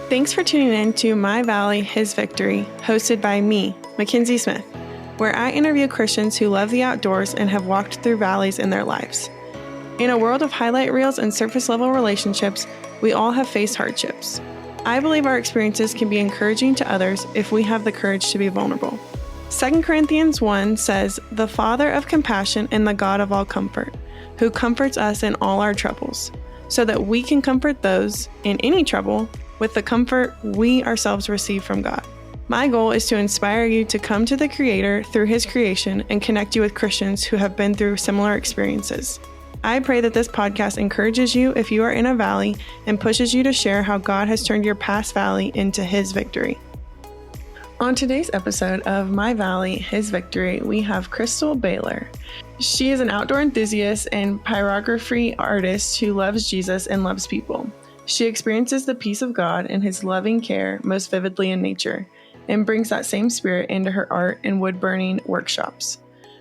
Thanks for tuning in to My Valley, His Victory, hosted by me, Mackenzie Smith, where I interview Christians who love the outdoors and have walked through valleys in their lives. In a world of highlight reels and surface-level relationships, we all have faced hardships. I believe our experiences can be encouraging to others if we have the courage to be vulnerable. 2 Corinthians 1 says, "The Father of compassion and the God of all comfort, who comforts us in all our troubles, so that we can comfort those in any trouble with the comfort we ourselves receive from God." My goal is to inspire you to come to the Creator through His creation and connect you with Christians who have been through similar experiences. I pray that this podcast encourages you if you are in a valley and pushes you to share how God has turned your past valley into His victory. On today's episode of My Valley, His Victory, we have Crystal Bailar. She is an outdoor enthusiast and pyrography artist who loves Jesus and loves people. She experiences the peace of God and His loving care most vividly in nature, and brings that same spirit into her art and wood burning workshops.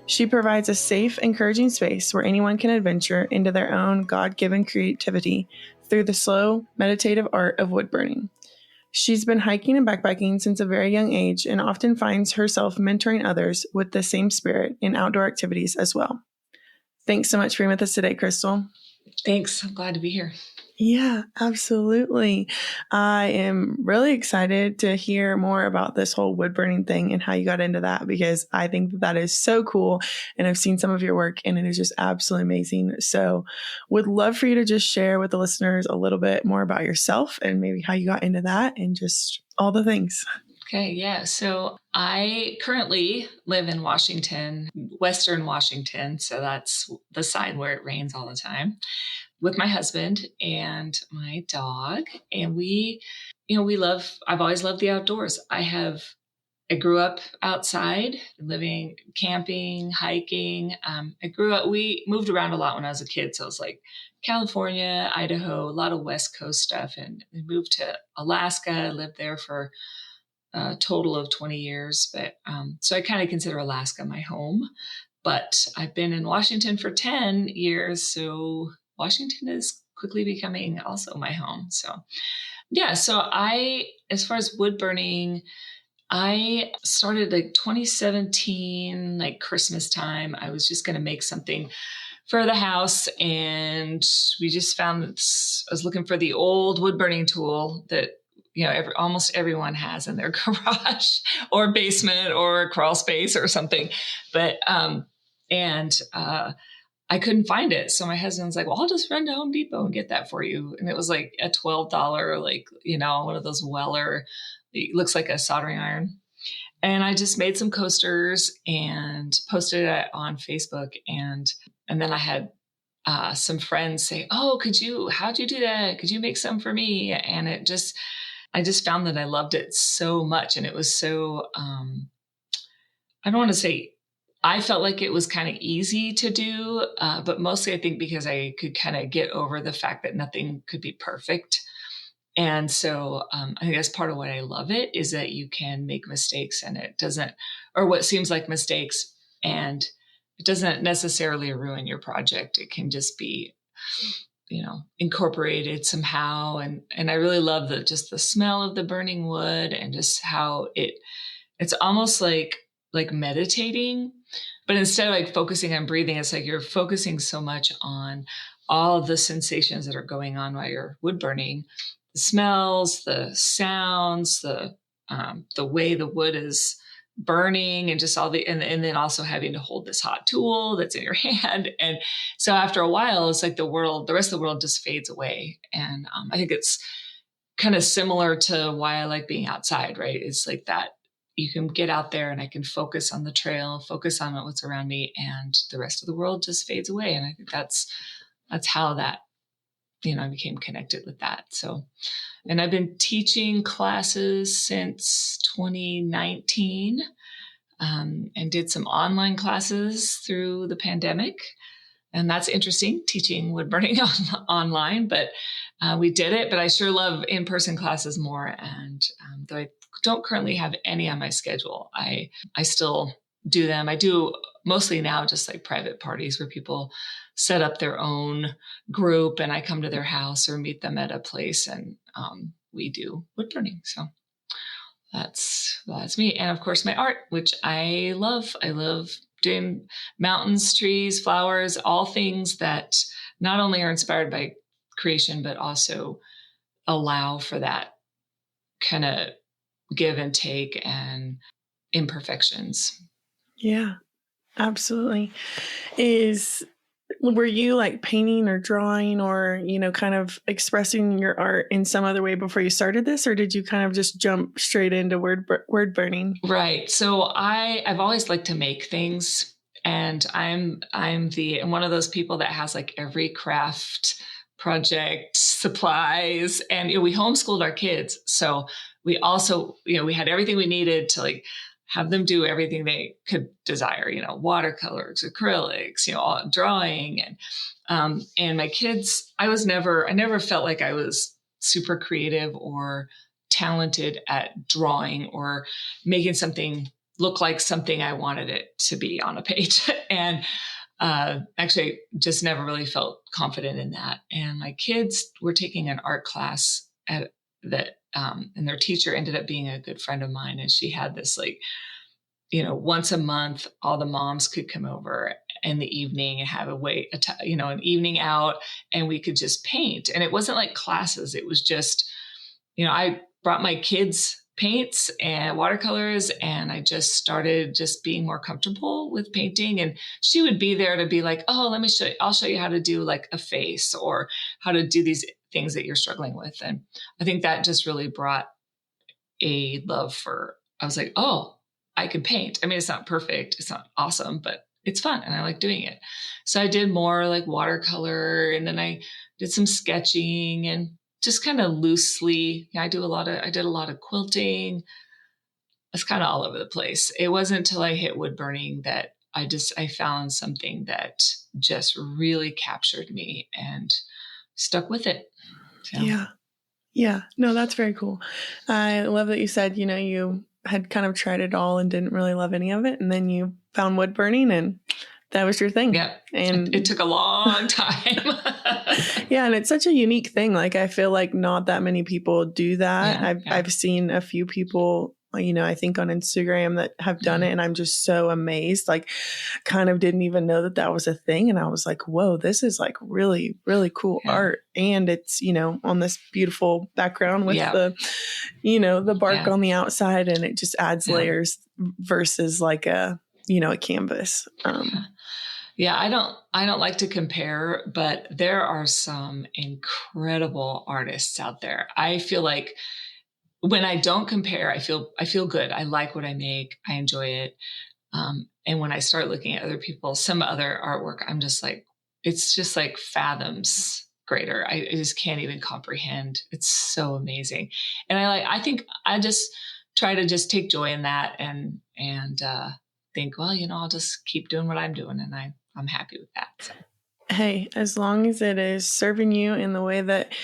She provides a safe, encouraging space where anyone can adventure into their own God-given creativity through the slow, meditative art of wood burning. She's been hiking and backpacking since a very young age and often finds herself mentoring others with the same spirit in outdoor activities as well. Thanks so much for being with us today, Crystal. Thanks. I'm glad to be here. Yeah, absolutely. I am really excited to hear more about this whole wood burning thing and how you got into that, because I think that is so cool. And I've seen some of your work and it is just absolutely amazing. So would love for you to just share with the listeners a little bit more about yourself and maybe how you got into that and just all the things. Okay. Yeah. So I currently live in Washington, Western Washington. So that's the side where it rains all the time, with my husband and my dog. And I've always loved the outdoors. I grew up outside, living, camping, hiking. We moved around a lot when I was a kid. So it was like California, Idaho, a lot of West Coast stuff, and we moved to Alaska, lived there for a total of 20 years. But so I kind of consider Alaska my home, but I've been in Washington for 10 years. So Washington is quickly becoming also my home. So yeah, as far as wood burning, I started like 2017, like Christmas time. I was just going to make something for the house, and we just found that I was looking for the old wood burning tool that almost everyone has in their garage or basement or crawl space or something. But I couldn't find it. So my husband's like, well, I'll just run to Home Depot and get that for you. And it was like a $12, one of those Weller, it looks like a soldering iron. And I just made some coasters and posted it on Facebook. And then I had some friends say, oh, how'd you do that? Could you make some for me? And I just found that I loved it so much. And it was so, I don't want to say, I felt like it was kind of easy to do, but mostly I think because I could kind of get over the fact that nothing could be perfect. And so I think that's part of what I love it, is that you can make mistakes and it doesn't, or what seems like mistakes, and it doesn't necessarily ruin your project. It can just be, incorporated somehow. And I really love just the smell of the burning wood and just how it's almost like meditating, but instead of like focusing on breathing, it's like you're focusing so much on all of the sensations that are going on while you're wood burning, the smells, the sounds, the way the wood is burning, and just all and then also having to hold this hot tool that's in your hand. And so after a while, it's like the rest of the world just fades away. And I think it's kind of similar to why I like being outside, right? It's like that you can get out there and I can focus on the trail, focus on what's around me, and the rest of the world just fades away. And I think that's how that, I became connected with that. So, and I've been teaching classes since 2019, and did some online classes through the pandemic. And that's interesting, teaching wood burning online, but we did it. But I sure love in-person classes more. And though I don't currently have any on my schedule, I still do them. I do mostly now just like private parties where people set up their own group and I come to their house or meet them at a place and we do wood burning. So that's me. And of course my art, which I love. I love doing mountains, trees, flowers, all things that not only are inspired by creation, but also allow for that kind of give and take and imperfections. Yeah, absolutely. Were you like painting or drawing or, kind of expressing your art in some other way before you started this? Or did you kind of just jump straight into word burning? Right. So I've always liked to make things, and I'm one of those people that has like every craft project, supplies, and we homeschooled our kids. So we also, we had everything we needed to like have them do everything they could desire, watercolors, acrylics, all drawing. And my kids, I never felt like I was super creative or talented at drawing or making something look like something I wanted it to be on a page. And actually just never really felt confident in that. And my kids were taking an art class and their teacher ended up being a good friend of mine. And she had this like, once a month, all the moms could come over in the evening and have an evening out, and we could just paint. And it wasn't like classes. It was just, I brought my kids paints and watercolors, and I just started just being more comfortable with painting. And she would be there to be like, oh, let me show you. I'll show you how to do like a face or how to do these things that you're struggling with. And I think that just really brought a love for, I was like, oh, I can paint. I mean, it's not perfect. It's not awesome, but it's fun. And I like doing it. So I did more like watercolor, and then I did some sketching and just kind of loosely. I did a lot of quilting. It's kind of all over the place. It wasn't until I hit wood burning that I found something that just really captured me and stuck with it. So. Yeah. Yeah. No, that's very cool. I love that you said, you had kind of tried it all and didn't really love any of it. And then you found wood burning and that was your thing. Yeah. And it took a long time. Yeah. And it's such a unique thing. Like, I feel like not that many people do that. I've seen a few people, I think on Instagram that have done it. And I'm just so amazed, like kind of didn't even know that was a thing. And I was like, whoa, this is like really, really cool art. And it's, on this beautiful background with the bark on the outside, and it just adds layers versus like a canvas. Yeah, I don't like to compare, but there are some incredible artists out there. I feel like when I don't compare, I feel good. I like what I make. I enjoy it. And when I start looking at other people, some other artwork, I'm just like, it's just like fathoms greater. I just can't even comprehend. It's so amazing. And I think I just try to just take joy in that and think, well, I'll just keep doing what I'm doing. And I'm happy with that. So. Hey, as long as it is serving you in the way that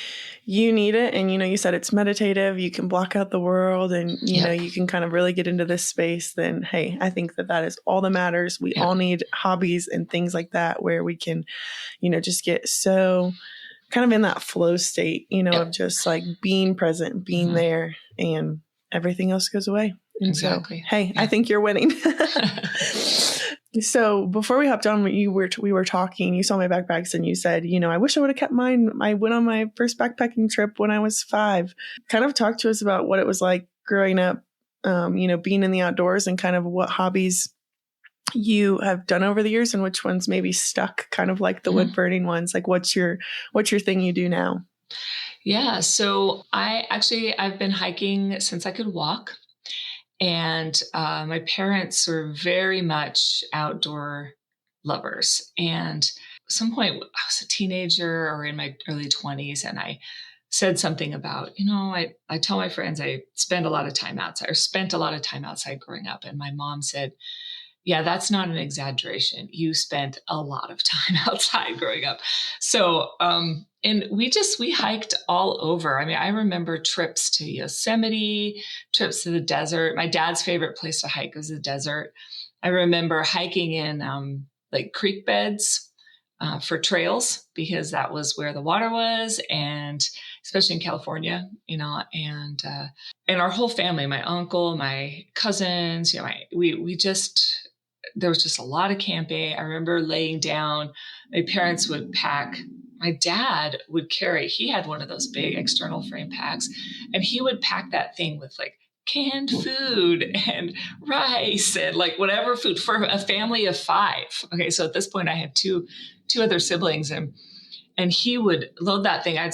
you need it. And, you said it's meditative, you can block out the world and, you can kind of really get into this space, then, hey, I think that is all that matters. We all need hobbies and things like that where we can, just get so kind of in that flow state, of just like being present, being there, and everything else goes away. And exactly. So, hey, I think you're winning. So before we hopped on, we were talking, you saw my backpacks and you said, I wish I would have kept mine. I went on my first backpacking trip when I was 5. Kind of talk to us about what it was like growing up, being in the outdoors and kind of what hobbies you have done over the years and which ones maybe stuck, kind of like the wood burning ones. Like what's your thing you do now? Yeah. So I've been hiking since I could walk. And my parents were very much outdoor lovers. And at some point, I was a teenager or in my early 20s, and I said something about, I tell my friends I spent a lot of time outside growing up. And my mom said, yeah, that's not an exaggeration. You spent a lot of time outside growing up. So, and we hiked all over. I mean, I remember trips to Yosemite, trips to the desert. My dad's favorite place to hike was the desert. I remember hiking in like creek beds for trails because that was where the water was. And especially in California, and our whole family, my uncle, my cousins, there was just a lot of camping. I remember laying down, my parents would pack, my dad would carry, he had one of those big external frame packs, and he would pack that thing with like canned food and rice and like whatever food for a family of 5. Okay. So at this point I had two other siblings, and he would load that thing. I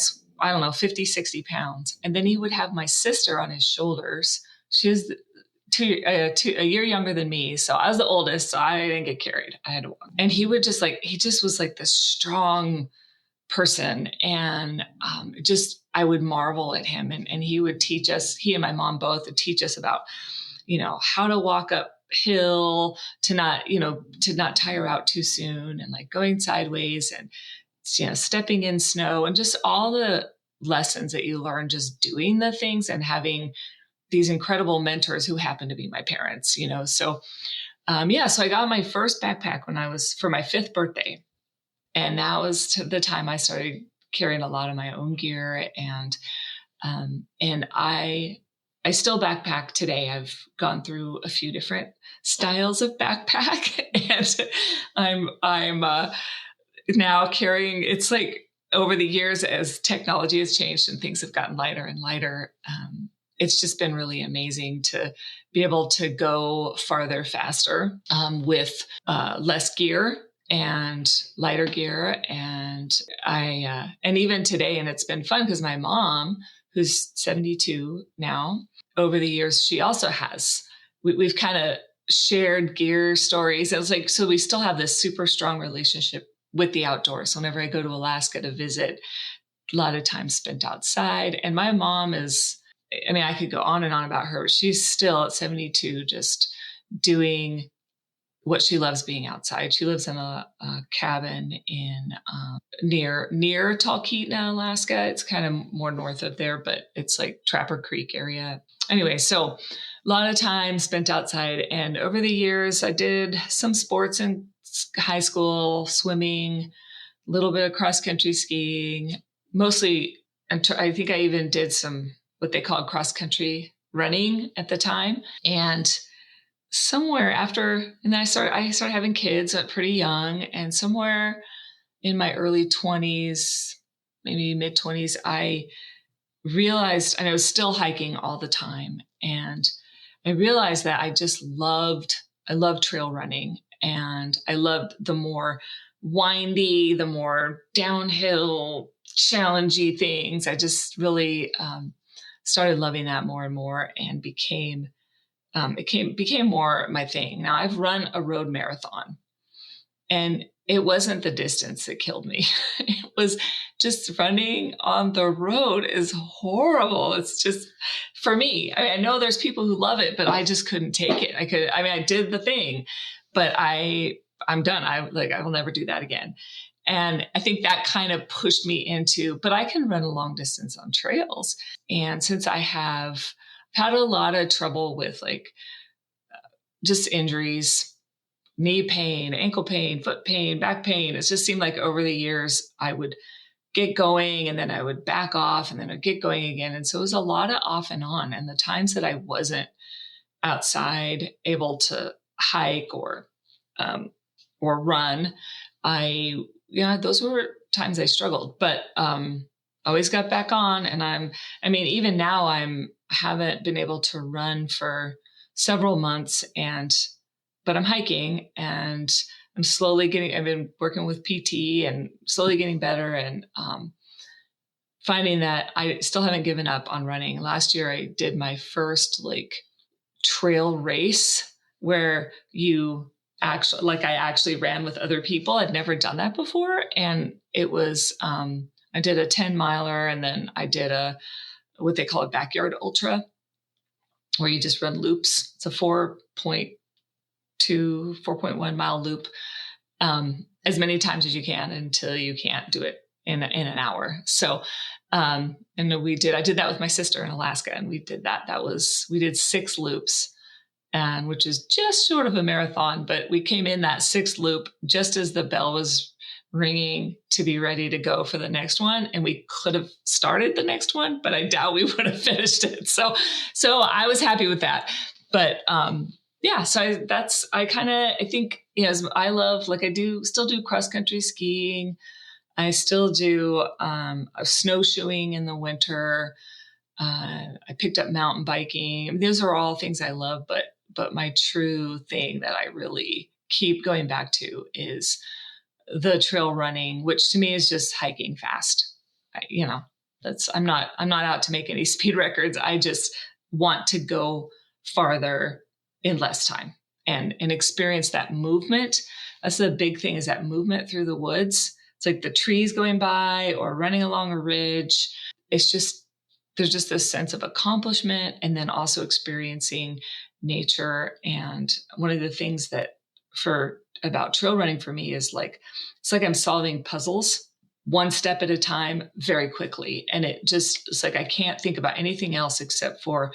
don't know, 50, 60 pounds. And then he would have my sister on his shoulders. She was a year younger than me. So I was the oldest. So I didn't get carried. I had to walk. And he just was like this strong person. And I would marvel at him. And he would teach us, he and my mom both would teach us about, how to walk uphill, to not tire out too soon, and like going sideways, and stepping in snow, and just all the lessons that you learn just doing the things and having these incredible mentors who happen to be my parents, So, so I got my first backpack for my 5th birthday. And that was the time I started carrying a lot of my own gear. And I still backpack today. I've gone through a few different styles of backpack, and I'm now carrying, it's like over the years as technology has changed and things have gotten lighter and lighter, it's just been really amazing to be able to go farther faster with less gear and lighter gear. And and even today, and it's been fun because my mom, who's 72 now, over the years, she also we've kind of shared gear stories. It was like, so we still have this super strong relationship with the outdoors. So whenever I go to Alaska to visit, a lot of time spent outside. And my mom I could go on and on about her, but she's still at 72, just doing what she loves, being outside. She lives in a cabin in near Talkeetna, Alaska. It's kind of more north of there, but it's like Trapper Creek area. Anyway, so a lot of time spent outside. And over the years, I did some sports in high school, swimming, a little bit of cross-country skiing, mostly. I think I even did some what they called cross-country running at the time. And somewhere after, and then I started having kids pretty young, and somewhere in my early 20s, maybe mid 20s, I realized, and I was still hiking all the time. And I realized that I loved trail running, and I loved the more windy, the more downhill, challenging things. I just really started loving that more and more, and became more my thing. Now I've run a road marathon, and it wasn't the distance that killed me. It was just running on the road is horrible. It's just, for me, I know there's people who love it, but I just couldn't take it. I did the thing, but I'm done. I will never do that again. And I think that kind of pushed me into, but I can run a long distance on trails. And since I have had a lot of trouble with just injuries, knee pain, ankle pain, foot pain, back pain, it just seemed like over the years I would get going and then I would back off and then I'd get going again. And so it was a lot of off and on. And the times that I wasn't outside able to hike or run, those were times I struggled, but always got back on. And even now haven't been able to run for several months, but I'm hiking, and I've been working with PT and slowly getting better, and finding that I still haven't given up on running. Last year I did my first trail race where I actually ran with other people. I'd never done that before. And it was, I did a 10-miler, and then I did what they call a backyard ultra, where you just run loops. It's a 4.1 mile loop, as many times as you can until you can't do it in an hour. So, I did that with my sister in Alaska, and we did that. We did 6 loops, and which is just short of a marathon, but we came in that 6th loop just as the bell was ringing to be ready to go for the next one. And we could have started the next one, but I doubt we would have finished it. So I was happy with that. But, yeah, so I think, I love, like I still do cross country skiing. I still do, snowshoeing in the winter. I picked up mountain biking. I mean, those are all things I love, but my true thing that I really keep going back to is the trail running, which to me is just hiking fast. I'm not out to make any speed records. I just want to go farther in less time and experience that movement. That's the big thing, is that movement through the woods. It's like the trees going by or running along a ridge. It's just, there's just this sense of accomplishment, and then also experiencing nature. And one of the things about trail running for me is like, it's like I'm solving puzzles one step at a time very quickly. And it's like, I can't think about anything else except for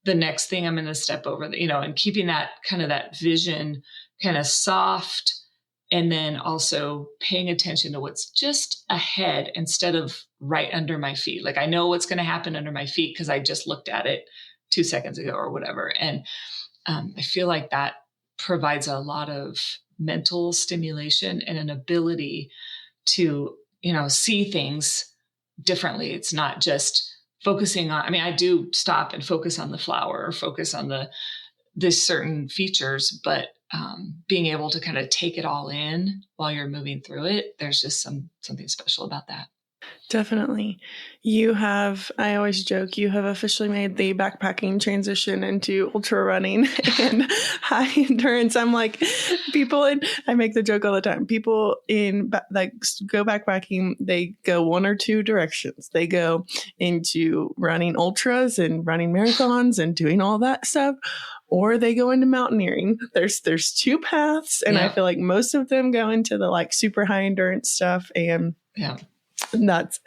the next thing I'm going to step over, and keeping that kind of that vision kind of soft, and then also paying attention to what's just ahead instead of right under my feet. Like I know what's going to happen under my feet because I just looked at it 2 seconds ago or whatever. And I feel like that provides a lot of mental stimulation and an ability to, see things differently. It's not just focusing on, I do stop and focus on the flower or focus on this certain features, but being able to kind of take it all in while you're moving through it, there's just something special about that. Definitely. I always joke, you have officially made the backpacking transition into ultra running and high endurance. I'm like, I make the joke all the time. People go backpacking, they go one or two directions. They go into running ultras and running marathons and doing all that stuff, or they go into mountaineering. There's two paths, and I feel like most of them go into the like super high endurance stuff. And that's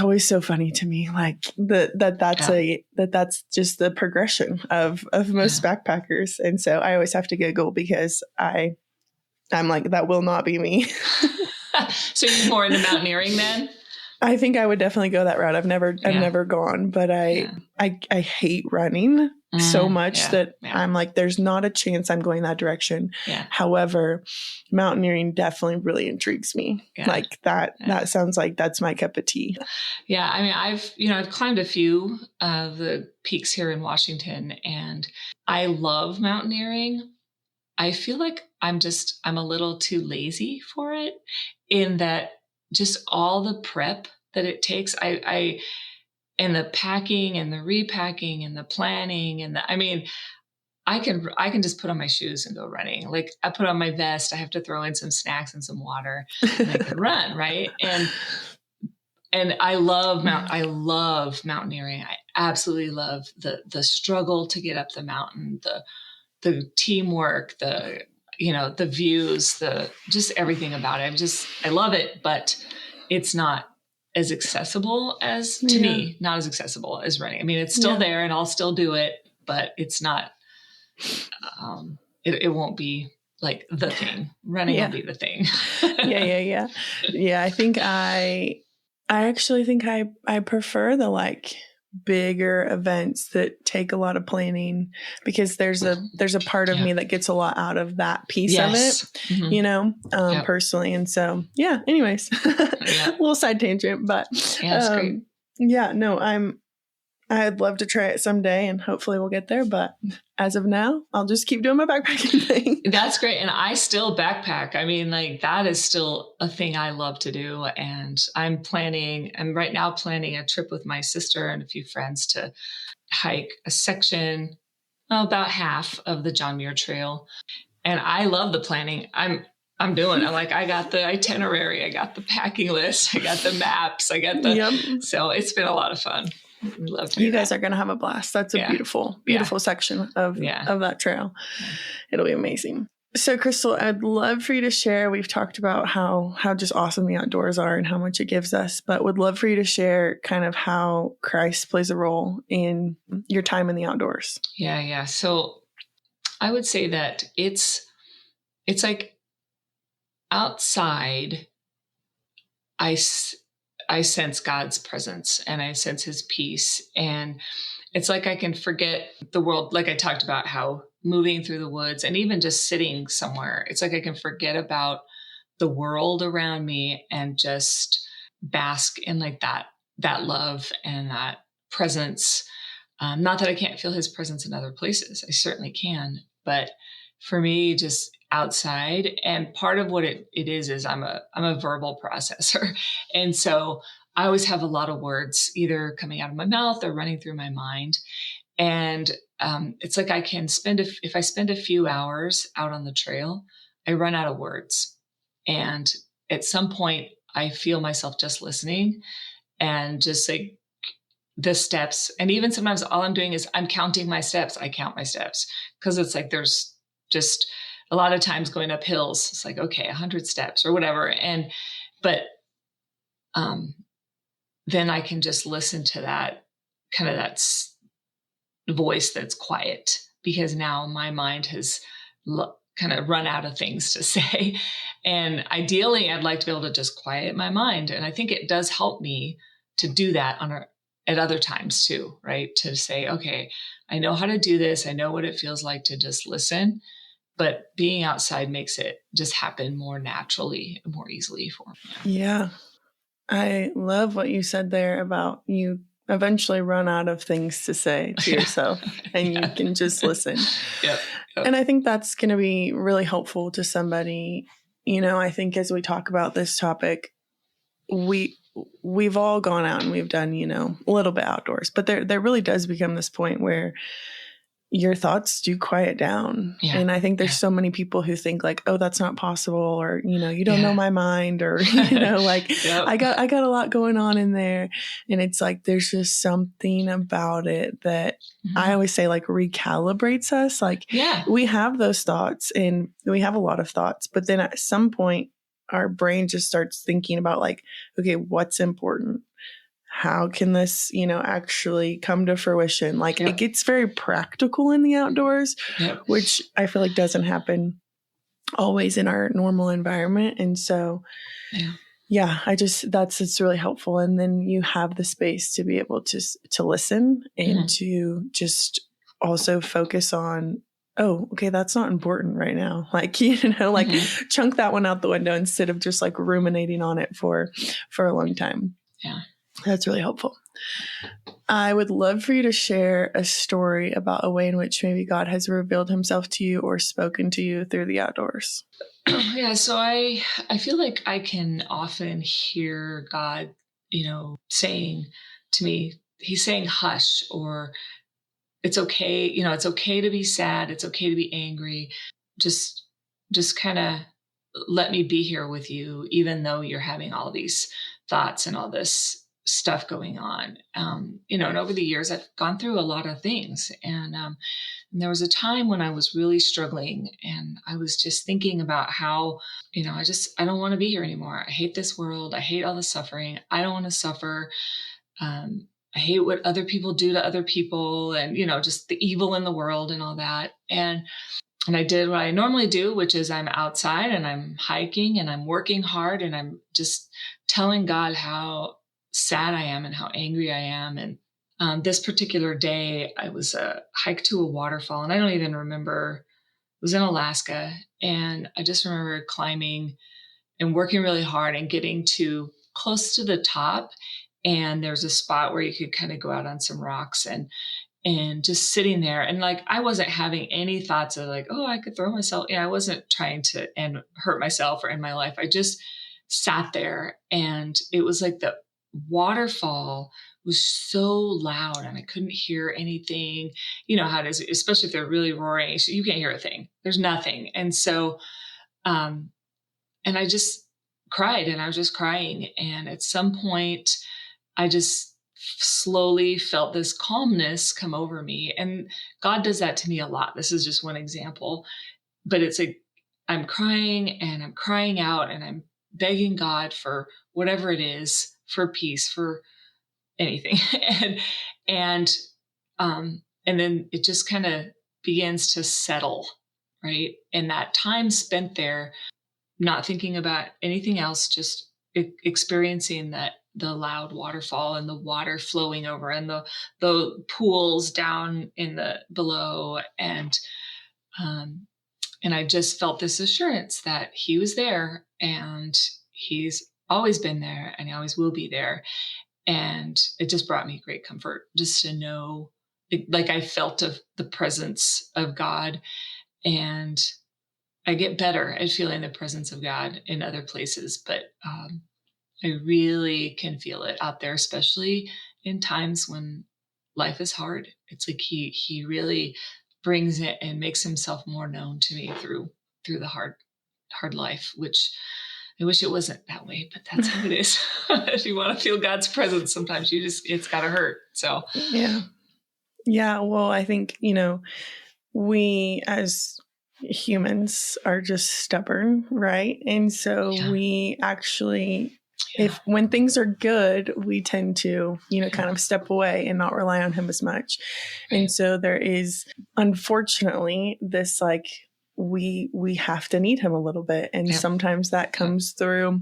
always so funny to me. Like that's just the progression of most backpackers. And so I always have to giggle because I'm like, that will not be me. So you're more into mountaineering then? I think I would definitely go that route. I've never gone, but I hate running so much that I'm like, there's not a chance I'm going that direction. Yeah. However, mountaineering definitely really intrigues me. Yeah. Like that sounds like that's my cup of tea. Yeah. I've climbed a few of the peaks here in Washington, and I love mountaineering. I feel like I'm a little too lazy for it, in that just all the prep that it takes. And the packing and the repacking and the planning and I can just put on my shoes and go running. Like I put on my vest, I have to throw in some snacks and some water, and I can run. Right. And I love mountaineering. I absolutely love the struggle to get up the mountain, the teamwork, the views, just everything about it. I love it, but it's not as accessible as, to me, not as accessible as running. It's still there, and I'll still do it, but it's not, it won't be like the thing. Running will be the thing. Yeah. I think I actually think I prefer the like bigger events that take a lot of planning, because there's a part of me that gets a lot out of that piece of it, personally. And so, anyways, a little side tangent, but that's great. I'd love to try it someday, and hopefully we'll get there. But as of now, I'll just keep doing my backpacking thing. That's great. And I still backpack. That is still a thing I love to do. And I'm right now planning a trip with my sister and a few friends to hike a section, about half of the John Muir Trail. And I love the planning. I'm doing it. I got the itinerary, I got the packing list, I got the maps, so it's been a lot of fun. Love to. You guys are going to have a blast. That's a beautiful section of that trail. It'll be amazing. So Crystal, I'd love for you to share. We've talked about how just awesome the outdoors are and how much it gives us, but would love for you to share kind of how Christ plays a role in your time in the outdoors. Yeah. So I would say that it's like outside I sense God's presence and I sense his peace. And it's like I can forget the world. Like I talked about how moving through the woods and even just sitting somewhere, it's like I can forget about the world around me and just bask in like that love and that presence. Not that I can't feel his presence in other places. I certainly can. But for me, just outside, and part of what it is I'm a verbal processor. And so I always have a lot of words either coming out of my mouth or running through my mind. And it's like I can if I spend a few hours out on the trail, I run out of words. And at some point, I feel myself just listening and just like the steps. And even sometimes all I'm doing is I'm counting my steps. I count my steps because it's like there's just a lot of times going up hills. It's like, okay, 100 steps or whatever. But then I can just listen to that kind of voice that's quiet because now my mind has kind of run out of things to say. And ideally, I'd like to be able to just quiet my mind. And I think it does help me to do that at other times too, right? To say, okay, I know how to do this. I know what it feels like to just listen, but being outside makes it just happen more naturally, more easily for me. Yeah. I love what you said there about you eventually run out of things to say to yourself and you can just listen. Yep. And I think that's going to be really helpful to somebody. I think as we talk about this topic, we've all gone out and we've done, a little bit outdoors, but there really does become this point where your thoughts do quiet down. Yeah. And I think there's so many people who think like, oh, that's not possible. Or, you don't know my mind or, like yep. I got a lot going on in there. And it's like, there's just something about it that I always say like recalibrates us. Like we have those thoughts and we have a lot of thoughts, but then at some point our brain just starts thinking about like, okay, what's important? How can this, actually come to fruition? Like it gets very practical in the outdoors, which I feel like doesn't happen always in our normal environment. And so, it's really helpful. And then you have the space to be able to listen and to just also focus on, oh, okay, that's not important right now. Like, chunk that one out the window instead of just like ruminating on it for a long time. Yeah. That's really helpful. I would love for you to share a story about a way in which maybe God has revealed himself to you or spoken to you through the outdoors. Yeah. So I feel like I can often hear God, saying to me, he's saying, hush, or it's okay. It's okay to be sad. It's okay to be angry. Just kind of let me be here with you, even though you're having all these thoughts and all this stuff going on. And over the years, I've gone through a lot of things. And there was a time when I was really struggling and I was just thinking about how, I don't want to be here anymore. I hate this world. I hate all the suffering. I don't want to suffer. I hate what other people do to other people and, just the evil in the world and all that. And I did what I normally do, which is I'm outside and I'm hiking and I'm working hard and I'm just telling God how sad I am and how angry I am. And this particular day, I was hiked to a waterfall, and I don't even remember. It was in Alaska, and I just remember climbing and working really hard and getting to close to the top. And there's a spot where you could kind of go out on some rocks and just sitting there. And like, I wasn't having any thoughts of like, oh, I could throw myself. I wasn't trying to hurt myself or end my life. I just sat there, and it was like the waterfall was so loud and I couldn't hear anything. You know how it is, especially if they're really roaring. So you can't hear a thing. There's nothing. And so, and I just cried, and I was just crying. And at some point I just slowly felt this calmness come over me. And God does that to me a lot. This is just one example, but it's like, I'm crying and I'm crying out and I'm begging God for whatever it is, for peace, for anything. and then it just kind of begins to settle, right? And that time spent there, not thinking about anything else, just experiencing the loud waterfall and the water flowing over and the pools down in the below. And I just felt this assurance that he was there, and he's always been there, and he always will be there. And it just brought me great comfort just to know, like, I felt of the presence of God, and I get better at feeling the presence of God in other places, but I really can feel it out there, especially in times when life is hard. It's like he really brings it and makes himself more known to me through the hard life, which I wish it wasn't that way, but that's how it is. If you want to feel God's presence, sometimes it's got to hurt. So yeah. Well, I think, we as humans are just stubborn, right? And so we actually, when things are good, we tend to, kind of step away and not rely on him as much. Right. And so there is, unfortunately, this like, we have to need him a little bit. And sometimes that comes through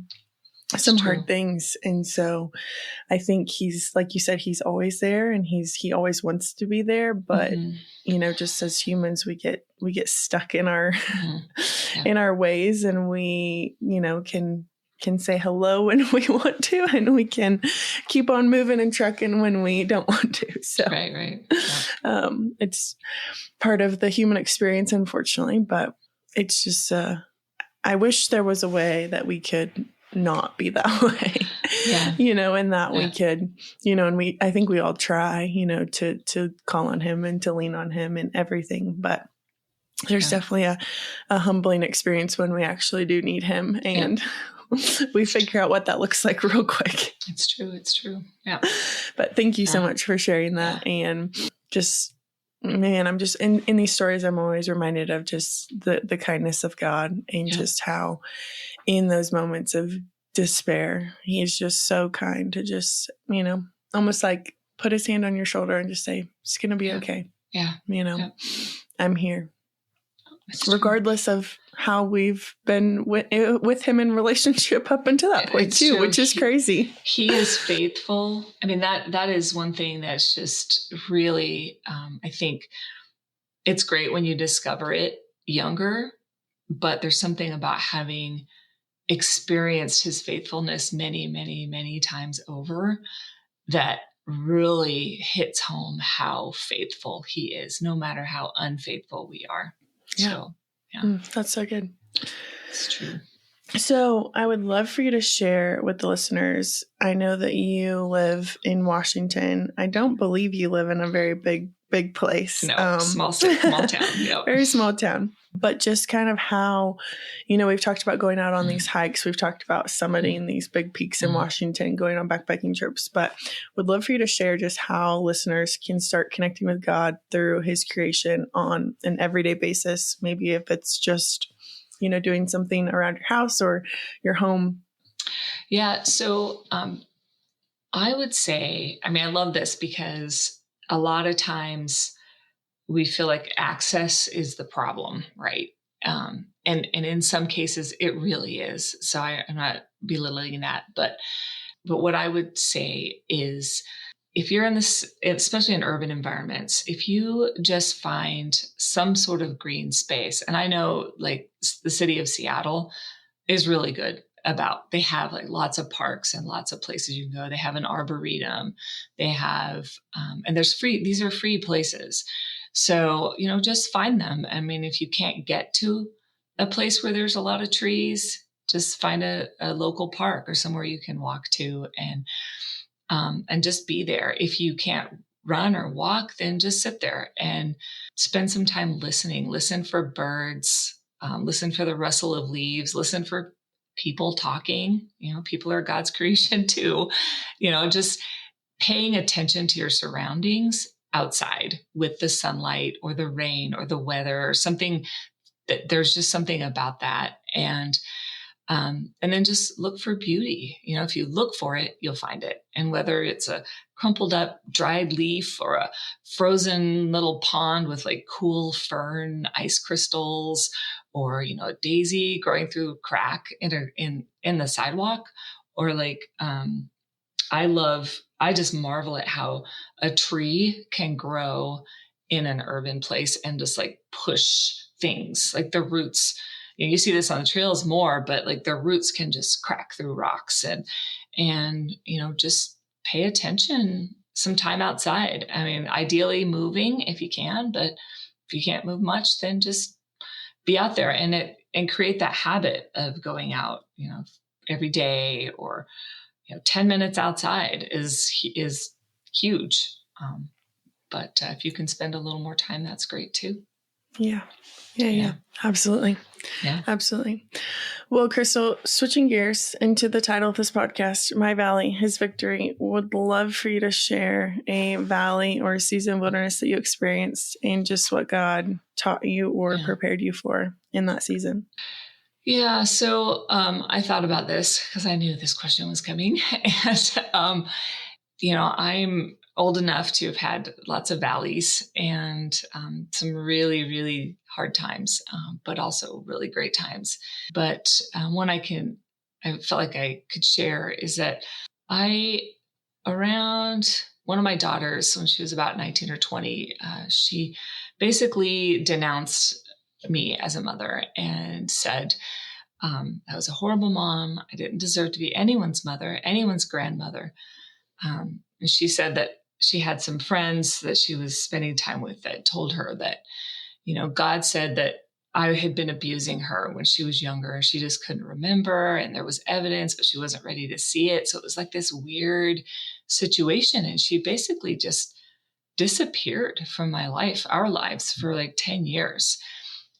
some hard things. And so I think he's, like you said, he's always there, and he always wants to be there. But, just as humans, we get stuck in our, in our ways, and we, can say hello when we want to, and we can keep on moving and trucking when we don't want to. So right. Yeah. It's part of the human experience, unfortunately, but it's just, I wish there was a way that we could not be that way, and that we could, and I think we all try, to call on him and to lean on him and everything, but there's definitely a humbling experience when we actually do need him, and we figure out what that looks like real quick. It's true. Yeah. But thank you so much for sharing that. And just, man, I'm just in these stories, I'm always reminded of just the kindness of God, and just how in those moments of despair, he's just so kind to just, almost like put his hand on your shoulder and just say, it's going to be okay. Yeah. I'm here. Regardless of how we've been with him in relationship up until that point too, which is crazy. He is faithful. I mean, that is one thing that's just really, I think it's great when you discover it younger, but there's something about having experienced his faithfulness many, many, many times over that really hits home how faithful he is, no matter how unfaithful we are. So, that's so good. It's true. So I would love for you to share with the listeners. I know that you live in Washington. I don't believe you live in a very big place. No, small town. Yep. Very small town. But just kind of how, we've talked about going out on these hikes. We've talked about summiting these big peaks in Washington, going on backpacking trips. But would love for you to share just how listeners can start connecting with God through his creation on an everyday basis. Maybe if it's just, doing something around your house or your home. Yeah. So I would say, I love this because a lot of times we feel like access is the problem, right? And in some cases it really is. So I'm not belittling that, but what I would say is, if you're in this, especially in urban environments, if you just find some sort of green space, and I know like the city of Seattle is really good about, they have like lots of parks and lots of places you can go. They have an arboretum, they have, and these are free places. So, just find them. I mean, if you can't get to a place where there's a lot of trees, just find a local park or somewhere you can walk to and just be there. If you can't run or walk, then just sit there and spend some time listening. Listen for birds, listen for the rustle of leaves, listen for people talking. People are God's creation too. Just paying attention to your surroundings outside with the sunlight or the rain or the weather or something. That there's just something about that. And then just look for beauty. If you look for it, you'll find it. And whether it's a crumpled up dried leaf or a frozen little pond with like cool fern, ice crystals, or, a daisy growing through a crack in the sidewalk, Or like, I just marvel at how a tree can grow in an urban place and just like push things, like the roots. You see this on the trails more, but like their roots can just crack through rocks and, just pay attention some time outside. I mean, ideally moving if you can, but if you can't move much, then just be out there and create that habit of going out, every day, or 10 minutes outside is huge. But if you can spend a little more time, that's great too. Yeah. Absolutely. Yeah. Absolutely. Well, Crystal, switching gears into the title of this podcast, My Valley, His Victory, would love for you to share a valley or a season of wilderness that you experienced and just what God taught you or prepared you for in that season. Yeah. So I thought about this because I knew this question was coming. And, I'm old enough to have had lots of valleys and some really, really hard times, but also really great times. But one I felt like I could share is that around one of my daughters, when she was about 19 or 20, she basically denounced me as a mother and said, I was a horrible mom. I didn't deserve to be anyone's mother, anyone's grandmother. And she said that she had some friends that she was spending time with that told her that, God said that I had been abusing her when she was younger. She just couldn't remember. And there was evidence, but she wasn't ready to see it. So it was like this weird situation. And she basically just disappeared from my life, our lives, for like 10 years.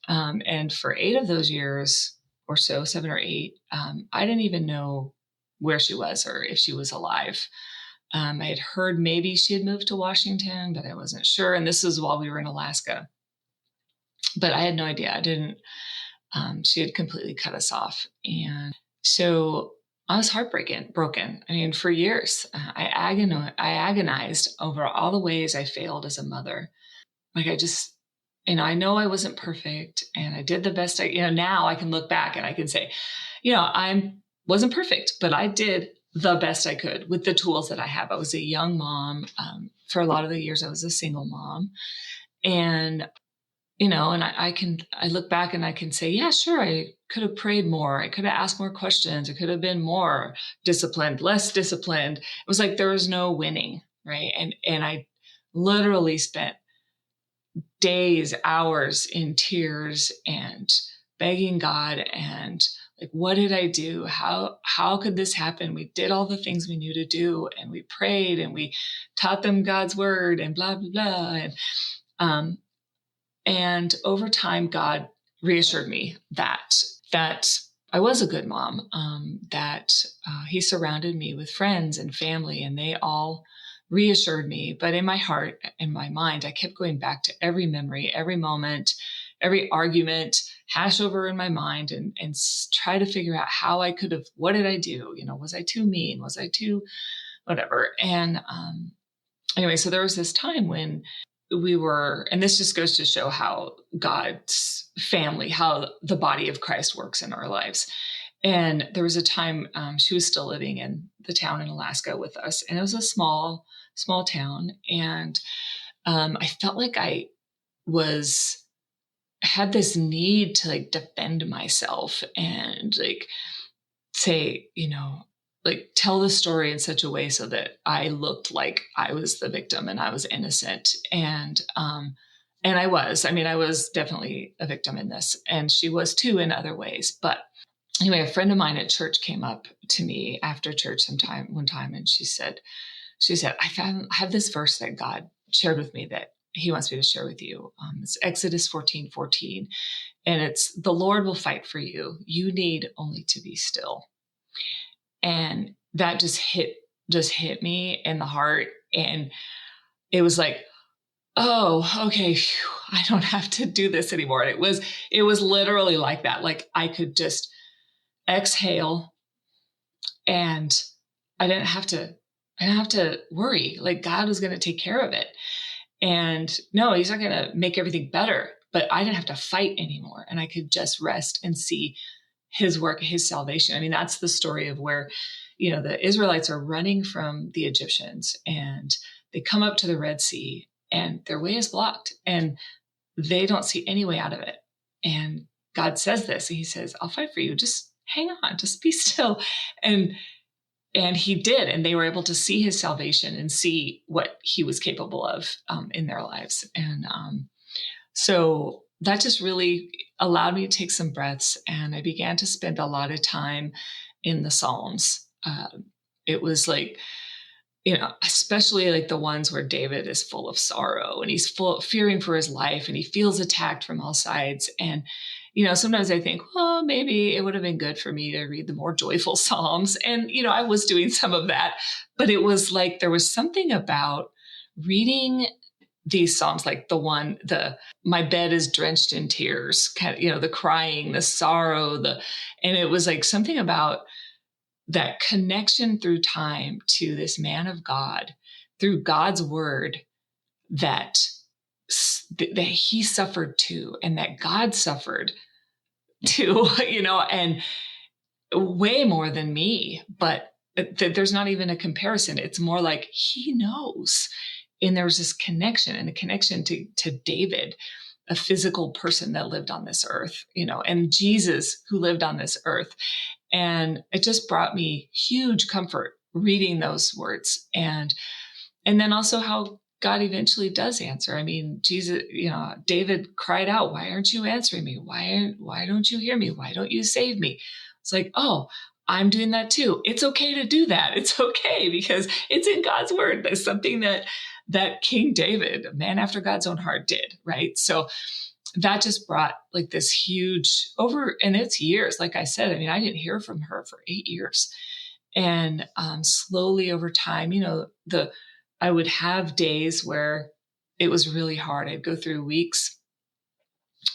And for 8 of those years or so, 7 or 8, I didn't even know where she was or if she was alive. I had heard maybe she had moved to Washington, but I wasn't sure. And this was while we were in Alaska. But I had no idea. She had completely cut us off. And so I was broken. I mean, for years, I agonized over all the ways I failed as a mother. Like I know I wasn't perfect and I did the best now I can look back and I can say, I wasn't perfect, but I did the best I could with the tools that I have. I was a young mom. For a lot of the years, I was a single mom. And, and I look back and I can say, yeah, sure, I could have prayed more. I could have asked more questions. I could have been more disciplined, less disciplined. It was like there was no winning, right? And I literally spent days, hours in tears and begging God and like, what did I do? How could this happen? We did all the things we knew to do, and we prayed and we taught them God's word and blah, blah, blah. And over time, God reassured me that I was a good mom, that he surrounded me with friends and family, and they all reassured me. But in my heart and my mind, I kept going back to every memory, every moment, every argument, hash over in my mind and try to figure out how I could have, what did I do? Was I too mean? Was I too whatever? And anyway, so there was this time when we were, and this just goes to show how God's family, how the body of Christ works in our lives. And there was a time she was still living in the town in Alaska with us. And it was a small town. And I felt like I had this need to like defend myself and like say, like tell the story in such a way so that I looked like I was the victim and I was innocent. And I was definitely a victim in this, and she was too in other ways. But anyway, a friend of mine at church came up to me after church one time, and she said, I have this verse that God shared with me that he wants me to share with you. It's Exodus 14:14. And it's, the Lord will fight for you. You need only to be still. And that just hit me in the heart. And it was like, oh, okay, phew, I don't have to do this anymore. And it was literally like that. Like I could just exhale and I didn't have to worry. Like God was going to take care of it. And no, he's not going to make everything better, but I didn't have to fight anymore. And I could just rest and see his work, his salvation. I mean, that's the story of where, the Israelites are running from the Egyptians, and they come up to the Red Sea, and their way is blocked, and they don't see any way out of it. And God says this, he says, I'll fight for you. Just hang on, just be still. And he did, and they were able to see his salvation and see what he was capable of in their lives. And so that just really allowed me to take some breaths, and I began to spend a lot of time in the Psalms. It was like, especially like the ones where David is full of sorrow and he's fearing for his life, and he feels attacked from all sides. And, sometimes I think, well, maybe it would have been good for me to read the more joyful Psalms. And, I was doing some of that, but it was like, there was something about reading these Psalms, like my bed is drenched in tears, the crying, the sorrow, and it was like something about that connection through time to this man of God, through God's word, that he suffered too, and that God suffered too, and way more than me, but there's not even a comparison. It's more like he knows. And there was this connection, and a connection to David, a physical person that lived on this earth, and Jesus who lived on this earth. And it just brought me huge comfort reading those words. And then also how God eventually does answer. I mean, Jesus, David cried out, why aren't you answering me? Why don't you hear me? Why don't you save me? It's like, oh, I'm doing that too. It's okay to do that. It's okay, because it's in God's word. There's something that King David, a man after God's own heart, did, right? So that just brought like this huge and it's years. Like I said, I mean, I didn't hear from her for 8 years. And slowly over time, I would have days where it was really hard. I'd go through weeks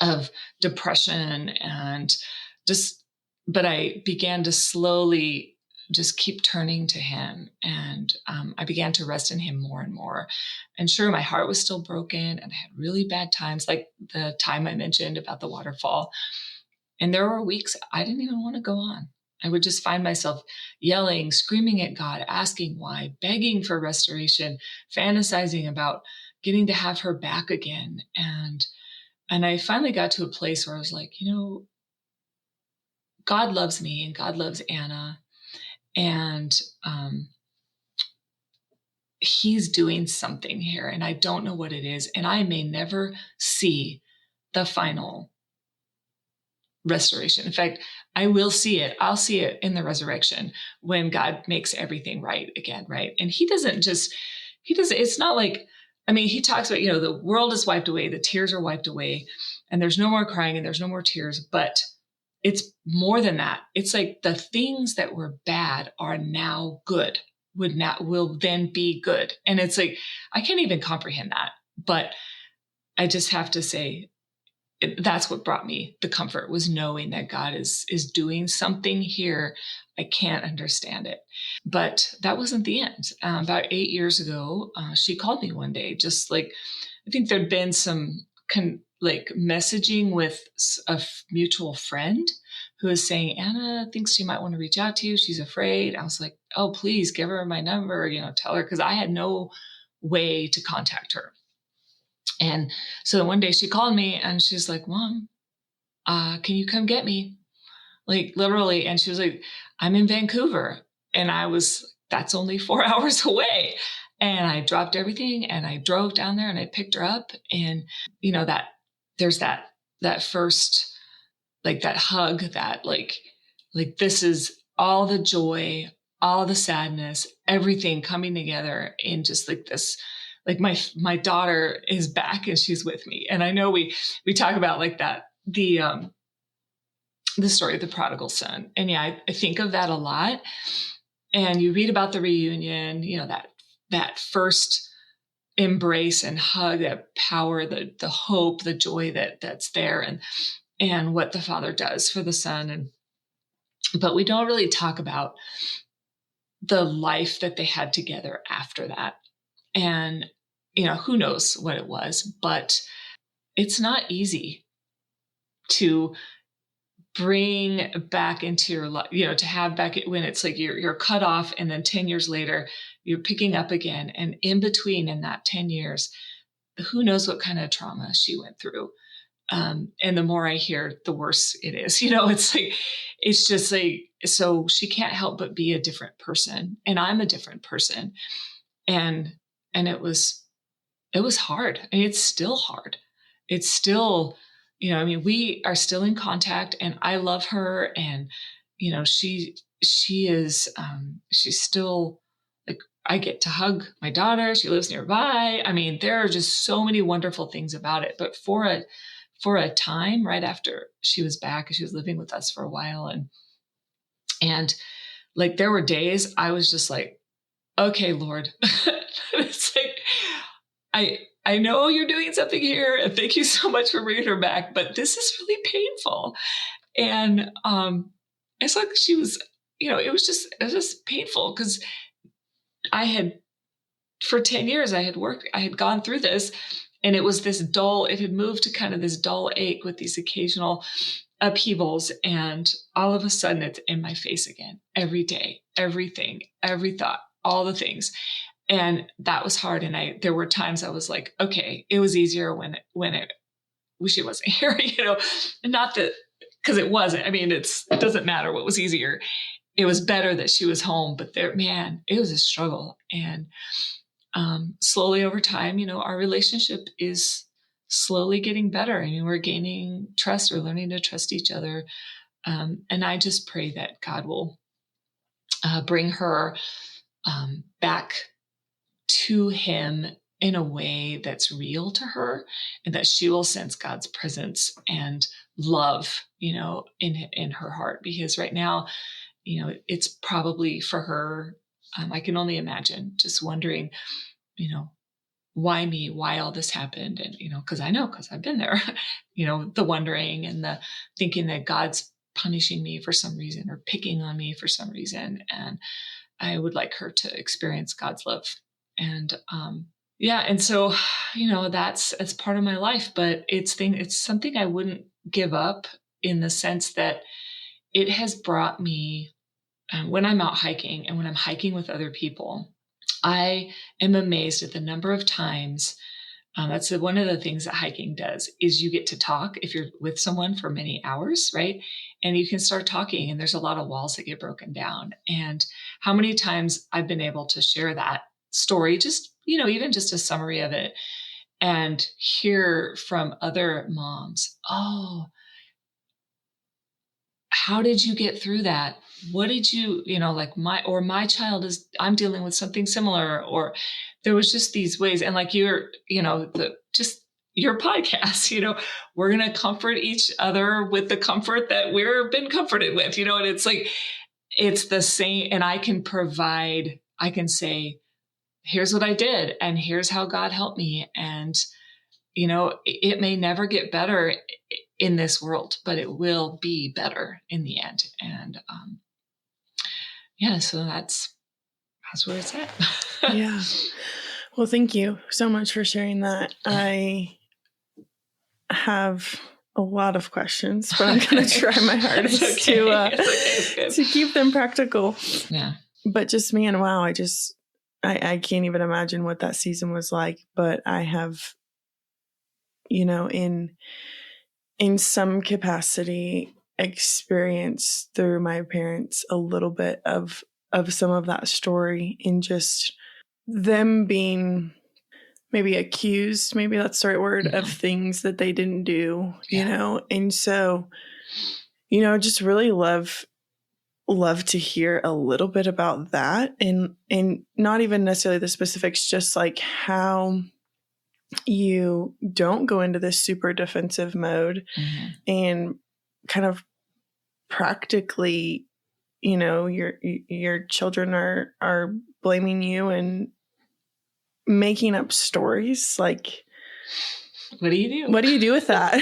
of depression but I began to slowly just keep turning to him. And I began to rest in him more and more. And sure, my heart was still broken, and I had really bad times, like the time I mentioned about the waterfall. And there were weeks I didn't even want to go on. I would just find myself yelling, screaming at God, asking why, begging for restoration, fantasizing about getting to have her back again. And I finally got to a place where I was like, God loves me, and God loves Anna. And he's doing something here, and I don't know what it is. And I may never see the final restoration. In fact, I will see it. I'll see it in the resurrection when God makes everything right again, right? And it's not like, I mean, he talks about, the world is wiped away, the tears are wiped away, and there's no more crying and there's no more tears, but it's more than that. It's like the things that were bad are now good, will then be good. And it's like, I can't even comprehend that, but I just have to say, that's what brought me the comfort, was knowing that God is doing something here. I can't understand it, but that wasn't the end. About 8 years ago, she called me one day, just like, I think there'd been some messaging with a mutual friend who was saying, Anna thinks she might want to reach out to you. She's afraid. I was like, oh, please give her my number, tell her, because I had no way to contact her. And so one day she called me and she's like, Mom, can you come get me? Like literally. And she was like, I'm in Vancouver. And that's only 4 hours away. And I dropped everything and I drove down there and I picked her up. And, that there's that first, like that hug, that like this is all the joy, all the sadness, everything coming together in just like this. Like my daughter is back and she's with me. And I know we talk about like that, the story of the prodigal son. And yeah, I think of that a lot. And you read about the reunion, that first embrace and hug, that power, the hope, the joy that's there, and what the father does for the son. But we don't really talk about the life that they had together after that. And, who knows what it was, but it's not easy to bring back into your life, to have back when it's like you're cut off, and then 10 years later, you're picking up again. And in between, in that 10 years, who knows what kind of trauma she went through. And the more I hear, the worse it is. It's just like, so she can't help but be a different person. And I'm a different person. And it was hard. I mean, it's still hard. It's still, we are still in contact, and I love her. And, she is, she's still like, I get to hug my daughter. She lives nearby. I mean, there are just so many wonderful things about it. But for a time right after she was back, she was living with us for a while. And like, there were days I was just like, okay, Lord, it's like, I know you're doing something here, and thank you so much for bringing her back, but this is really painful. And it's like she was, it was just painful, because for 10 years I had gone through this, and it was it had moved to kind of this dull ache with these occasional upheavals. And all of a sudden it's in my face again, every day, everything, every thought, all the things. And that was hard. And there were times I was like, okay, it was easier when she wasn't here, and not that, because it wasn't, I mean, it doesn't matter what was easier. It was better that she was home, but it was a struggle. And slowly over time, our relationship is slowly getting better. I mean, we're gaining trust. We're learning to trust each other. And I just pray that God will bring her back to him in a way that's real to her, and that she will sense God's presence and love, in her heart. Because right now, it's probably for her, I can only imagine, just wondering, why me, why all this happened. And, because I've been there, the wondering and the thinking that God's punishing me for some reason, or picking on me for some reason. And I would like her to experience God's love. And, and so, it's part of my life, but it's something I wouldn't give up, in the sense that it has brought me, when I'm out hiking and when I'm hiking with other people, I am amazed at the number of times. That's one of the things that hiking does, is you get to talk if you're with someone for many hours, right? And you can start talking, and there's a lot of walls that get broken down. And how many times I've been able to share that story, just, even just a summary of it, and hear from other moms, oh, how did you get through that? What did you, like my child I'm dealing with something similar, or there was just these ways. And like your podcast, we're going to comfort each other with the comfort that we've been comforted with, and it's like, it's the same. And I can say, here's what I did, and here's how God helped me. And, it may never get better in this world, but it will be better in the end. And, so that's where it's at. Yeah. Well, thank you so much for sharing that. I have a lot of questions, but I'm going to try my hardest to keep them practical. Yeah. But just, man, wow. I can't even imagine what that season was like, but I have, in some capacity, experienced through my parents a little bit of some of that story, in just them being maybe accused, maybe that's the right word, of things that they didn't do, and so, just really love to hear a little bit about that, and not even necessarily the specifics, just like how you don't go into this super defensive mode, and kind of practically, your children are blaming you and making up stories. Like, what do you do? What do you do with that?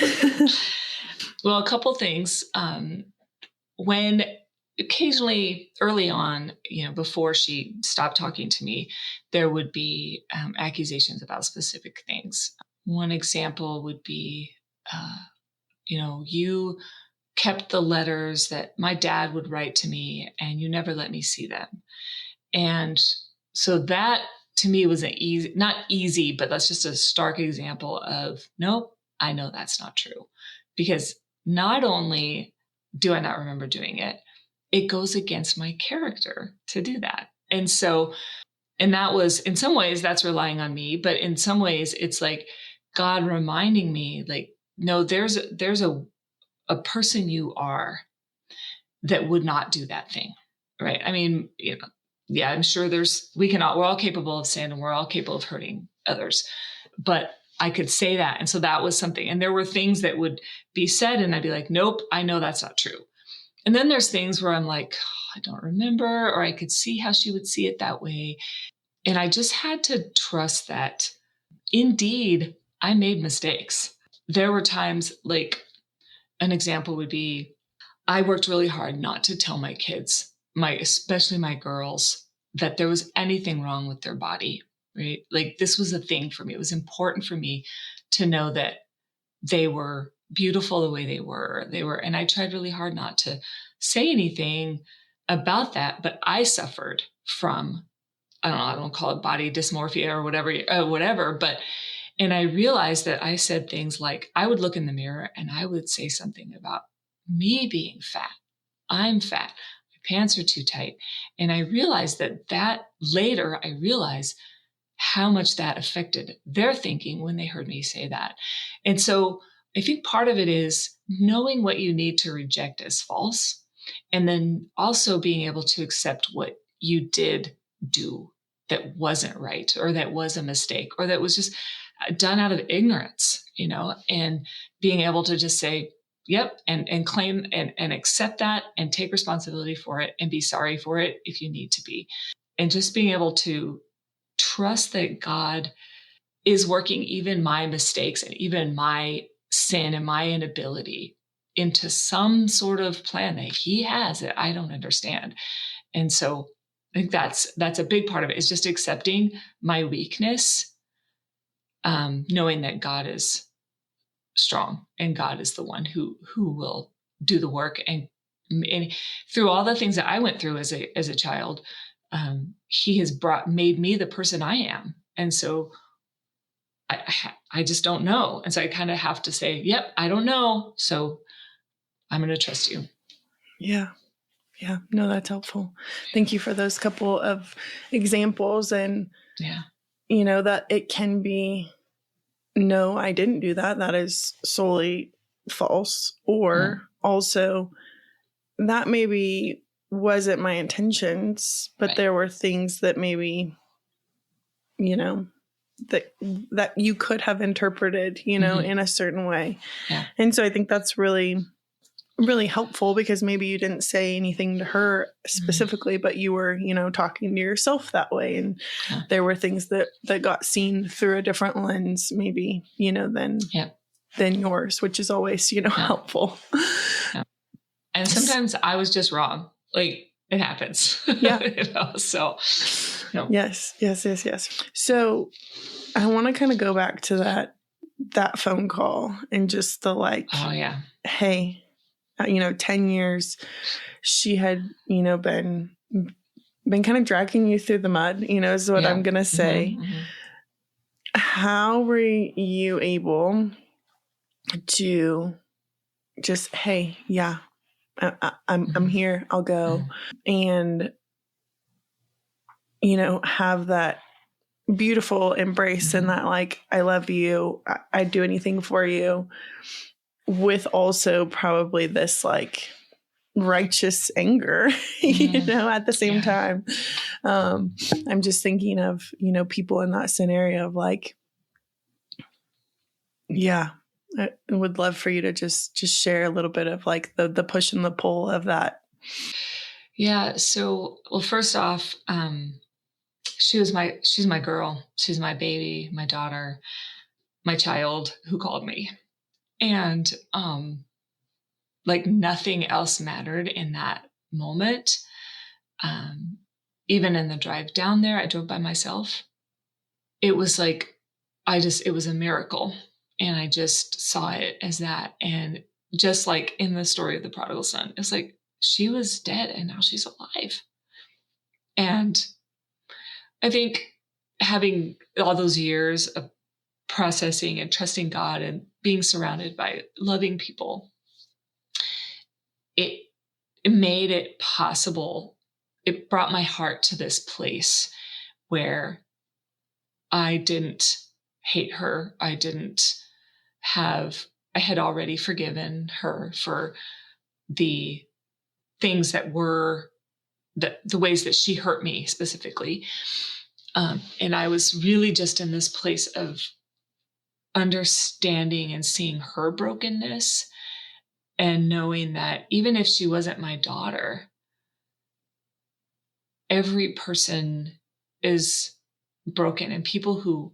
Well, a couple things. When occasionally early on, before she stopped talking to me, there would be accusations about specific things. One example would be, you kept the letters that my dad would write to me, and you never let me see them. And so that to me was not easy, but that's just a stark example of, nope, I know that's not true. Because not only do I not remember doing it, it goes against my character to do that. And so, and that was, in some ways, that's relying on me, but in some ways, it's like God reminding me, like, no, there's a person you are that would not do that thing, right? I mean, yeah, I'm sure we're all capable of sin, and we're all capable of hurting others, but I could say that. And so that was something. And there were things that would be said, and I'd be like, nope, I know that's not true. And then there's things where I'm like, I don't remember, or I could see how she would see it that way. And I just had to trust that indeed I made mistakes. There were times, like an example would be, I worked really hard not to tell my kids, especially my girls, that there was anything wrong with their body, right? Like this was a thing for me. It was important for me to know that they were beautiful the way they were. And I tried really hard not to say anything about that, but I suffered from, I don't call it body dysmorphia or whatever, but, and I realized that I said things like, I would look in the mirror and I would say something about me being fat. I'm fat. My pants are too tight. And I realized that later I realized how much that affected their thinking when they heard me say that. And so I think part of it is knowing what you need to reject as false, and then also being able to accept what you did do that wasn't right, or that was a mistake, or that was just done out of ignorance, and being able to just say, yep, and claim and accept that and take responsibility for it and be sorry for it if you need to be. And just being able to trust that God is working even my mistakes and even my sin and my inability into some sort of plan that he has that I don't understand. And so I think that's a big part of it, is just accepting my weakness, knowing that God is strong and God is the one who will do the work. And through all the things that I went through as a child, he has made me the person I am. And so I just don't know. And so I kind of have to say, yep, I don't know. So I'm going to trust you. Yeah. Yeah. No, that's helpful. Thank you for those couple of examples. And, that it can be, no, I didn't do that. That is solely false. Or also that maybe wasn't my intentions, but there were things that maybe, that you could have interpreted, in a certain way. Yeah. And so I think that's really, really helpful, because maybe you didn't say anything to her specifically, but you were, talking to yourself that way. And there were things that got seen through a different lens, maybe, than yours, which is always, helpful. Yeah. And sometimes I was just wrong. Like, it happens. Yeah. So. No. Yes. So I want to kind of go back to that phone call and just the oh yeah, hey, 10 years she had, been kind of dragging you through the mud, is what I'm going to say. Mm-hmm. How were you able to just, hey, yeah, I'm here, I'll go. And, have that beautiful embrace and that, like, I love you, I'd do anything for you, with also probably this like righteous anger, at the same time. I'm just thinking of, people in that scenario of like, yeah, I would love for you to just share a little bit of like the push and the pull of that. Yeah. So, well, first off, she's my girl. She's my baby, my daughter, my child who called me. And, like nothing else mattered in that moment. Even in the drive down there, I drove by myself. It was like, it was a miracle. And I just saw it as that. And just like in the story of the prodigal son. It's like she was dead and now she's alive. And I think having all those years of processing and trusting God and being surrounded by loving people, it made it possible. It brought my heart to this place where I didn't hate her. I had already forgiven her for the things that were the ways that she hurt me specifically. And I was really just in this place of understanding and seeing her brokenness and knowing that even if she wasn't my daughter, every person is broken, and people who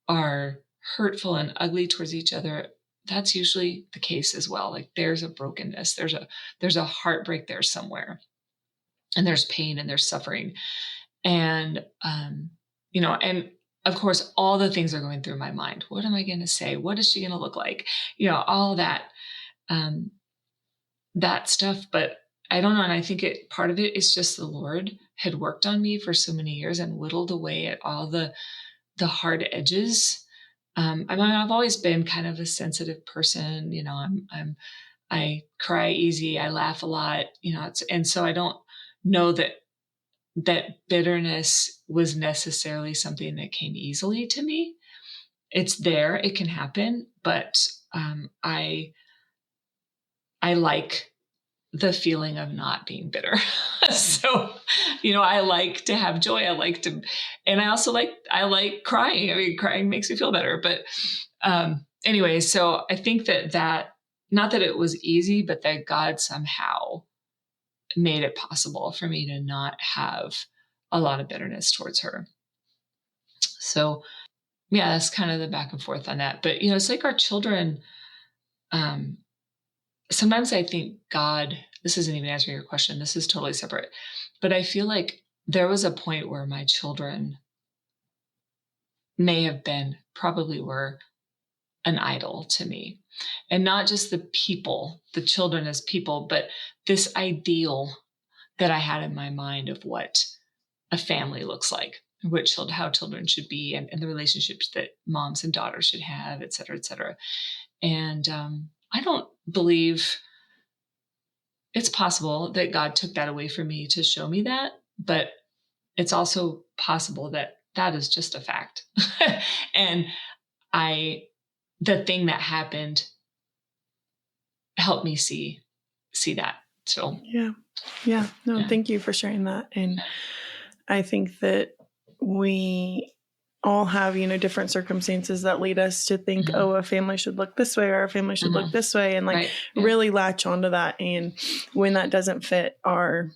are hurtful and ugly towards each other, that's usually the case as well. Like there's a brokenness, there's a heartbreak there somewhere, and there's pain and there's suffering. And, and of course, all the things are going through my mind. What am I going to say? What is she going to look like? All that, that stuff. But I don't know. And I think part of it is just the Lord had worked on me for so many years and whittled away at all the hard edges. I've always been kind of a sensitive person. I cry easy. I laugh a lot, and so I don't know that bitterness was necessarily something that came easily to me. It's there, it can happen, but I like the feeling of not being bitter. So, I like to have joy. And I also I like crying. I mean, crying makes me feel better, but anyway, so I think that not that it was easy, but that God somehow made it possible for me to not have a lot of bitterness towards her. So yeah, that's kind of the back and forth on that. But, it's like our children, sometimes I think God, this isn't even answering your question. This is totally separate, but I feel like there was a point where my children probably were an idol to me, and not just the children as people, but this ideal that I had in my mind of what a family looks like, how children should be, and the relationships that moms and daughters should have, et cetera, et cetera. And I don't believe it's possible that God took that away from me to show me that, but it's also possible that is just a fact. And the thing that happened helped me see that. So yeah. No, thank you for sharing that. And I think that we all have, different circumstances that lead us to think, oh, a family should look this way, or a family should look this way, and really latch onto that. And when that doesn't fit our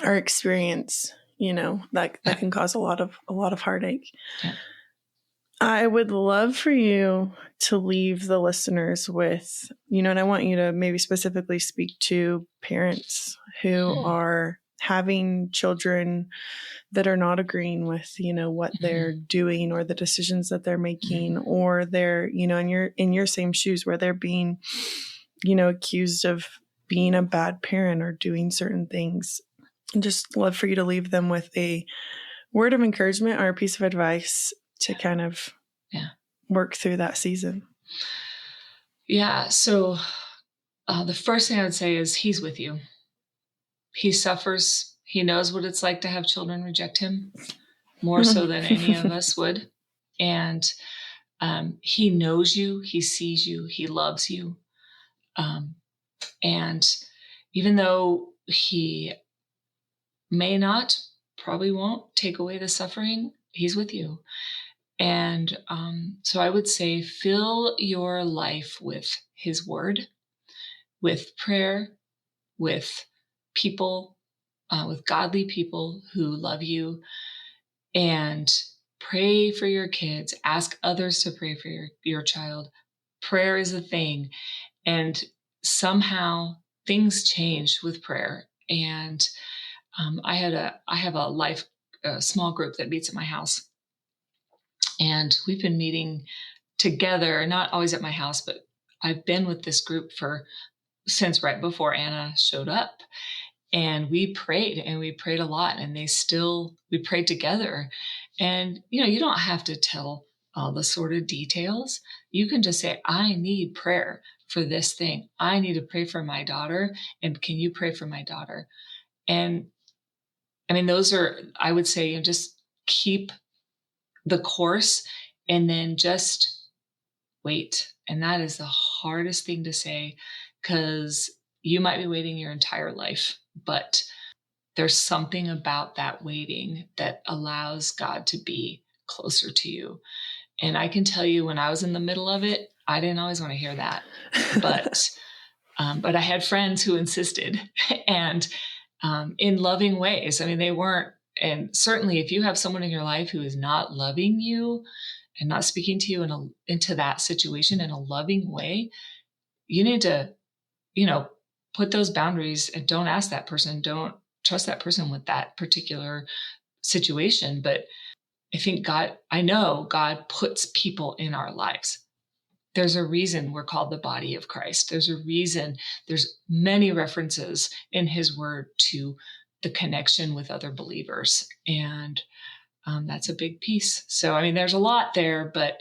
experience, that can cause a lot of heartache. Yeah. I would love for you to leave the listeners with, and I want you to maybe specifically speak to parents who are having children that are not agreeing with, what they're doing or the decisions that they're making, or they're, in your same shoes where they're being, accused of being a bad parent or doing certain things. And just love for you to leave them with a word of encouragement or a piece of advice to kind of work through that season. Yeah. So the first thing I would say is He's with you. He suffers. He knows what it's like to have children reject him, more so than any of us would. And He knows you. He sees you. He loves you. And even though He probably won't take away the suffering, He's with you. And so I would say fill your life with His word, with prayer, with people, with godly people who love you, and pray for your kids. Ask others to pray for your child. Prayer is a thing. And somehow things change with prayer. And I have a small group that meets at my house. And we've been meeting together, not always at my house, but I've been with this group since right before Anna showed up. And we prayed a lot, and we prayed together. And, you don't have to tell all the sort of details. You can just say, I need prayer for this thing. I need to pray for my daughter. And can you pray for my daughter? And I mean, I would say, just keep the course and then just wait. And that is the hardest thing to say, because you might be waiting your entire life, but there's something about that waiting that allows God to be closer to you. And I can tell you, when I was in the middle of it, I didn't always want to hear that, but I had friends who insisted, and in loving ways. I mean, they weren't, and certainly if you have someone in your life who is not loving you and not speaking to you into that situation in a loving way, you need to, put those boundaries and don't ask that person, don't trust that person with that particular situation. But I know God puts people in our lives. There's a reason we're called the body of Christ. There's a reason, there's many references in his word to the connection with other believers. And that's a big piece. So, I mean, there's a lot there, but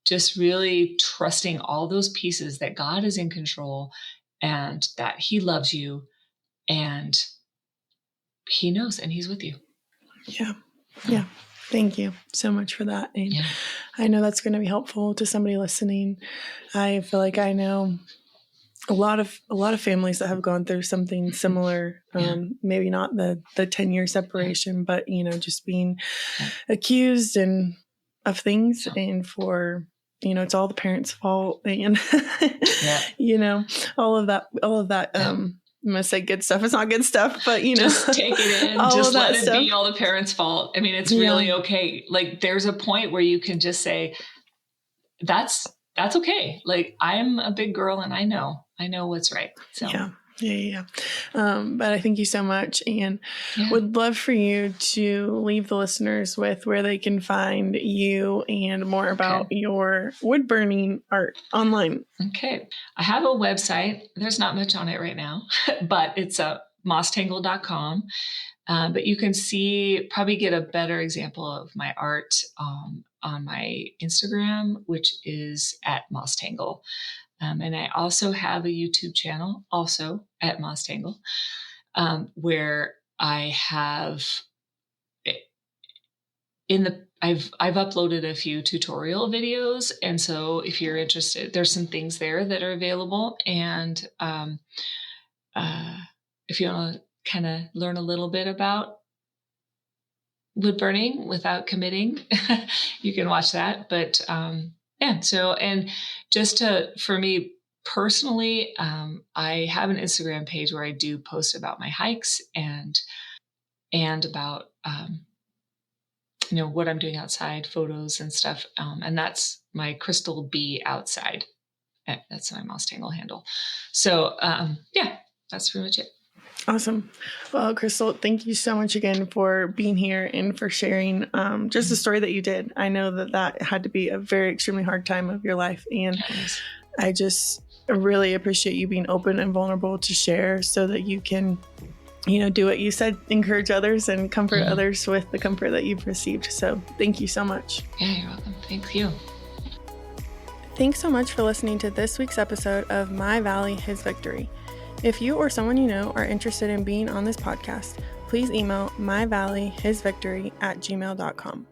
just really trusting all those pieces that God is in control and that he loves you and he knows and he's with you. Yeah. Yeah. Thank you so much for that. And I know that's going to be helpful to somebody listening. I feel like I know a lot of families that have gone through something similar. Maybe not the 10-year separation, but just being accused and of things, and for it's all the parents' fault, and all of that. I'm gonna say good stuff. It's not good stuff, but just take it in. Just let it be all the parents' fault. I mean, it's really okay. Like, there's a point where you can just say, that's okay. Like, I'm a big girl and I know what's right. So Yeah. But I thank you so much, and would love for you to leave the listeners with where they can find you and more about your wood burning art online. Okay. I have a website. There's not much on it right now, but it's mosstangle.com. But you can probably get a better example of my art on my Instagram, which is at mosstangle. And I also have a YouTube channel, also at mosstangle, where I have I've uploaded a few tutorial videos. And so if you're interested, there's some things there that are available. And if you want to kind of learn a little bit about wood burning without committing, you can watch that. But so, and just for me personally, I have an Instagram page where I do post about my hikes and about, what I'm doing outside, photos and stuff. And that's my Crystal B outside. That's my Moss Tangle handle. So, that's pretty much it. Awesome. Well, Crystal, thank you so much again for being here and for sharing just the story that you did. I know that had to be a very extremely hard time of your life. And I just really appreciate you being open and vulnerable to share so that you can, do what you said, encourage others and comfort others with the comfort that you've received. So thank you so much. Yeah, you're welcome. Thank you. Thanks so much for listening to this week's episode of My Valley, His Victory. If you or someone you know are interested in being on this podcast, please email myvalleyhisvictory@gmail.com.